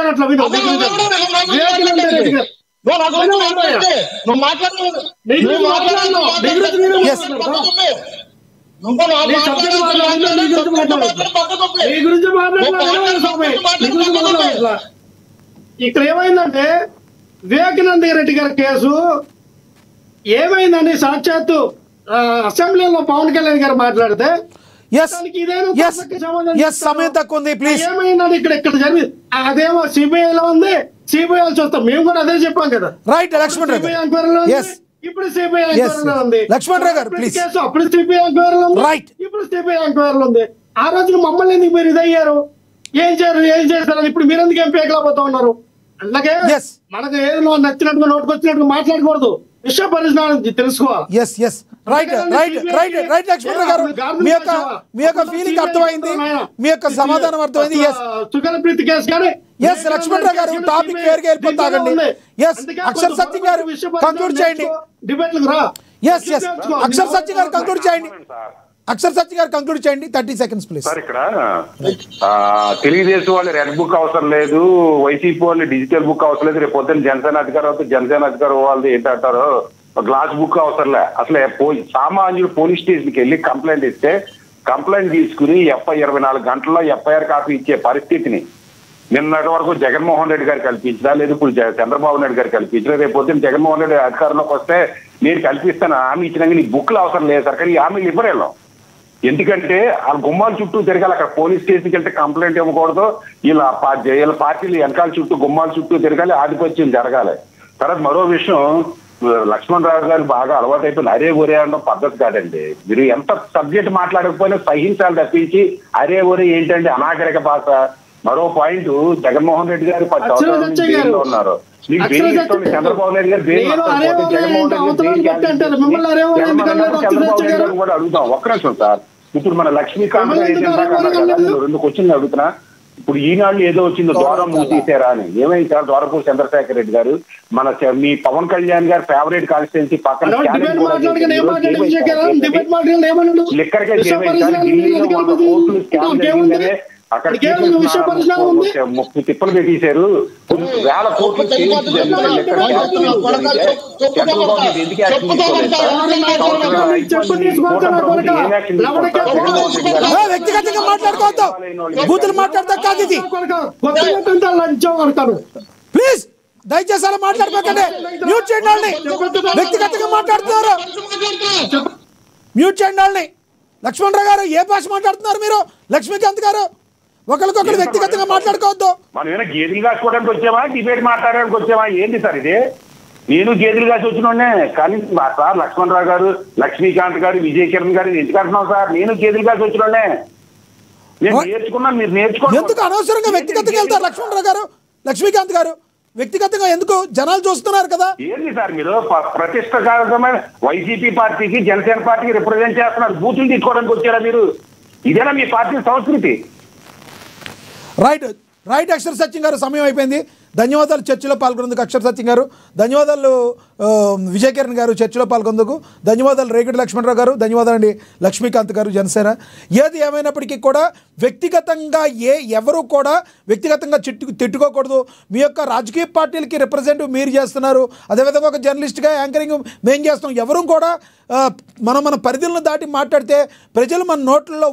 చెప్తాను అట్లా విను. వివేకానంద రెడ్డి గారు ఇక్కడ ఏమైందంటే వివేకానంద రెడ్డి గారి కేసు ఏమైందండి? సాక్షాత్తు అసెంబ్లీలో పవన్ కళ్యాణ్ గారు మాట్లాడితే సమయం తక్కువ ఉంది, ప్లీజ్. ఏమైందండి ఇక్కడ ఇక్కడ జరిగింది? అదేమో సిబిఐలో ఉంది, సిబిఐ చూస్తాం. మేము కూడా అదే చెప్పాం కదా. రైట్ లక్ష్మణ్ రావు ఇప్పుడు సిబిఐ ఎంక్వైరీలో ఉంది. లక్ష్మణ్ రావు గారు ప్లీజ్. అప్పుడు సిబిఐ ఎంక్వైరీలో ఉంది, రైట్. ఇప్పుడు సిబిఐ ఎంక్వైరీలో ఉంది. ఆ రోజున మమ్మల్ని ఎందుకు మీరు ఇదయ్యారు? ఏం చేస్తారని ఇప్పుడు మీరు ఎందుకు ఎంపీ ఎక్కలేకపోతా ఉన్నారు? అలాగే మనకు ఏదో నచ్చినట్టుగా నోటుకొచ్చినట్టుగా మాట్లాడకూడదు. విషయ పరిజ్ఞానం తెలుసుకోవాలి. మీ యొక్క ఫీలింగ్ అర్థమైంది, మీ యొక్క సమాధానం అర్థమైంది. సుగలప్రీతి కేసు కానీ లక్ష్మణ్ రావు గారు టాపిక్ వేరుగా వెళ్ళిపోతాగండి. అక్షర్ సత్యం గారు కంక్లూడ్ చేయండి. డిబేట్లకు రా. అక్షర్ సత్యం గారు కంక్లూడ్ చేయండి. అక్షర్ సత్య గారు కంక్లూడ్ చేయండి. 30 seconds ప్లీజ్. సార్ ఇక్కడ తెలుగుదేశం వాళ్ళు రెడ్ బుక్ అవసరం లేదు, వైసీపీ వాళ్ళు డిజిటల్ బుక్ అవసరం లేదు. రేపు పొద్దున్న జనసేన అధికారం వాళ్ళది ఏంటంటారు గ్లాస్ బుక్ అవసరంలే. అసలు సామాన్యుడు పోలీస్ స్టేషన్కి వెళ్ళి కంప్లైంట్ ఇస్తే కంప్లైంట్ తీసుకుని 24 గంటల్లో ఎఫ్ఐఆర్ కాపీ ఇచ్చే పరిస్థితిని నిన్నటి వరకు జగన్మోహన్ రెడ్డి గారు కల్పించరా, లేదు ఇప్పుడు చంద్రబాబు నాయుడు గారు కల్పించరా. రేపు పొద్దున్న జగన్మోహన్ రెడ్డి అధికారంలోకి వస్తే నేను కల్పిస్తాను హామీ ఇచ్చినాక నీకు బుక్లు అవసరం లేదు సార్. కానీ ఈ హామీలు ఇవ్వరేళ్ళం. ఎందుకంటే ఆ గుమ్మాల చుట్టూ తిరగాలి. అక్కడ పోలీస్ స్టేషన్కి వెళ్తే కంప్లైంట్ ఇవ్వకూడదు. వీళ్ళ పార్టీలు వెనకాల చుట్టూ గుమ్మాల చుట్టూ తిరగాలి, ఆధిపత్యం జరగాలి. తర్వాత మరో విషయం, లక్ష్మణ్ రావు గారు బాగా అలవాటు అయిపోయింది అరే ఒరే అనడం పద్ధతి కాదండి. మీరు ఎంత సబ్జెక్ట్ మాట్లాడకపోయినా సహించాలి తప్పించి అరే ఒరే ఏంటండి అనాగరిక భాష. మరో పాయింట్, జగన్మోహన్ రెడ్డి గారు 10 సంవత్సరాలు ఉన్నారు. చంద్రబాబు నాయుడు గారు కూడా అడుగుతాం. ఒక్క నిమిషం సార్, ఇప్పుడు మన లక్ష్మీకాంత్ రెండు క్వశ్చన్లు అడుగుతున్నా. ఇప్పుడు ఈనాడు ఏదో వచ్చిందో ద్వారం మూసేసారా అని. ఏమైంది సార్? ద్వారపూడి చంద్రశేఖర్ రెడ్డి గారు మీ పవన్ కళ్యాణ్ గారు ఫేవరెట్ కాన్స్టిట్యున్సీ పక్కన లిక్కర్కే ఏమైంది సార్? ఢిల్లీలో 100 కోట్లు స్కామ్ జరిగిందనే అక్కడ తిప్పలు పెట్టేశారు. వేల కోట్లు వ్యక్తిగతంగా మాట్లాడుకోవద్దు, బూతులు మాట్లాడతా కాదు ఇది. ప్లీజ్ దయచేసి అలా మాట్లాడుకోకండి. మ్యూట్ చేయండి వాళ్ళని. వ్యక్తిగతంగా మాట్లాడుతున్నారు, మ్యూట్ చేయండి వాళ్ళని. లక్ష్మణ్ రావు గారు ఏ భాష మాట్లాడుతున్నారు మీరు? లక్ష్మీకాంత్ గారు ఒకరికొకరు వ్యక్తిగతంగా మాట్లాడుకోవద్దు. మనం ఏమైనా గేదెలు కాసుకోవడానికి వచ్చామా, డిబేట్ మాట్లాడడానికి వచ్చామా? ఏంటి సార్ ఇది? నేను గేదెలు కాసి వచ్చినోడే. కానీ సార్ లక్ష్మణ్ రావు గారు, లక్ష్మీకాంత్ గారు, విజయ్ కిరణ్ గారు ఎందుకు అంటున్నాం సార్? నేను గేదెలు కాసి వచ్చినోడే. నేను నేర్చుకున్నాను, మీరు నేర్చుకోండి. ఎందుకు అనవసరంగా వ్యక్తిగతంగా వెళ్తారు లక్ష్మణ్ రావు గారు, లక్ష్మీకాంత్ గారు? వ్యక్తిగతంగా ఎందుకు? జనాలు చూస్తున్నారు కదా. ఏంటి సార్ మీరు ప్రతిష్టాత్మకమైన వైసీపీ పార్టీకి జనసేన పార్టీకి రిప్రజెంట్ చేస్తున్నారు, బూతులు తీసుకోవడానికి వచ్చారా మీరు? ఇదేనా మీ పార్టీ సంస్కృతి? రైట్ అక్షర్ సత్యం గారు, సమయం అయిపోయింది. ధన్యవాదాలు చర్చలో పాల్గొనేందుకు అక్షర్ సత్యం గారు. ధన్యవాదాలు విజయ్ కిరణ్ గారు చర్చలో పాల్గొనేందుకు. ధన్యవాదాలు రేగడి లక్ష్మణరావు గారు. ధన్యవాదాలు అండి లక్ష్మీకాంత్ గారు జనసేన. ఏది ఏమైనప్పటికీ కూడా వ్యక్తిగతంగా ఎవరు కూడా వ్యక్తిగతంగా తిట్టుకోకూడదు. మీ యొక్క రాజకీయ పార్టీలకి రిప్రజెంట్ మీరు చేస్తున్నారు, అదేవిధంగా ఒక జర్నలిస్ట్గా యాంకరింగ్ మేము చేస్తున్నాం. ఎవరు కూడా మన పరిధులను దాటి మాట్లాడితే ప్రజలు మన నోట్లలో